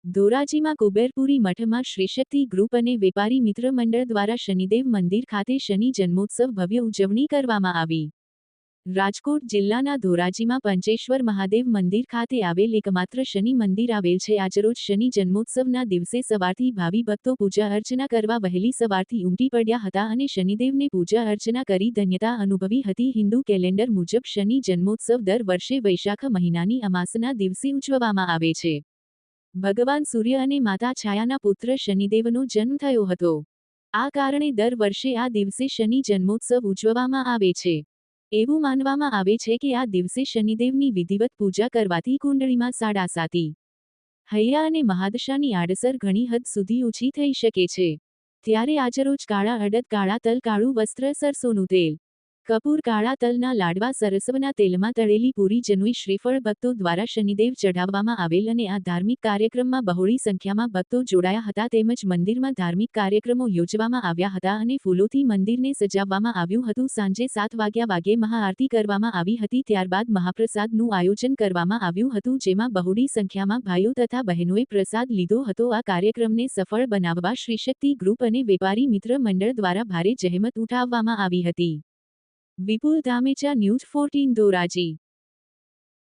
ધોરાજીમાં કુબેરપુરી મઠમાં શ્રીશક્તિ group અને વેપારી મિત્ર મંડળ દ્વારા શનિદેવ મંદિર ખાતે શનિ જન્મોત્સવ ભવ્ય ઉજવણી કરવામાં આવી। રાજકોટ જિલ્લાના ધોરાજીમાં પંચેશ્વર મહાદેવ મંદિર ખાતે આવેલ એકમાત્ર શનિ મંદિર આવેલ છે। આજરોજ શનિ જન્મોત્સવના દિવસે સવારથી ભાવિ ભક્તો પૂજા અર્ચના કરવા વહેલી સવારથી ઉમટી પડ્યા હતા અને શનિદેવને પૂજા અર્ચના કરી ધન્યતા અનુભવી હતી। હિન્દુ કેલેન્ડર મુજબ શનિ જન્મોત્સવ દર વર્ષે વૈશાખ મહિનાની અમાસના દિવસે ઉજવવામાં આવે છે। ભગવાન સૂર્ય અને માતા છાયાના પુત્ર શનિદેવનો જન્મ થયો હતો। આ કારણે દર વર્ષે આ દિવસે શનિ જન્મોત્સવ ઉજવવામાં આવે છે। એવું માનવામાં આવે છે કે આ દિવસે શનિદેવની વિધિવત પૂજા કરવાથી કુંડળીમાં સાડાસાતી, હૈયા અને મહાદશાની આડઅસર ઘણી હદ સુધી ઓછી થઈ શકે છે। ત્યારે આજરોજ કાળા અડદ, કાળા તલ, કાળું વસ્ત્ર, સરસોનું તેલ, કપૂર, કાળા તલના લાડવા, સરસવના તેલમાં તળેલી પૂરી, જનોઈ, શ્રીફળ ભક્તો દ્વારા શનિદેવ ચઢાવવામાં આવેલ અને આ ધાર્મિક કાર્યક્રમમાં બહોળી સંખ્યામાં ભક્તો જોડાયા હતા। તેમજ મંદિરમાં ધાર્મિક કાર્યક્રમો યોજવામાં આવ્યા હતા અને ફૂલોથી મંદિરને સજાવવામાં આવ્યું હતું। સાંજે 7 વાગ્યે મહાઆરતી કરવામાં આવી હતી। ત્યારબાદ મહાપ્રસાદનું આયોજન કરવામાં આવ્યું હતું, જેમાં બહોળી સંખ્યામાં ભાઈઓ તથા બહેનોએ પ્રસાદ લીધો હતો। આ કાર્યક્રમને સફળ બનાવવા શ્રીશક્તિ ગ્રુપ અને વેપારી મિત્ર મંડળ દ્વારા ભારે જહેમત ઉઠાવવામાં આવી હતી। વિપુલ ધામેચા, ન્યૂઝ 14 ધોરાજી।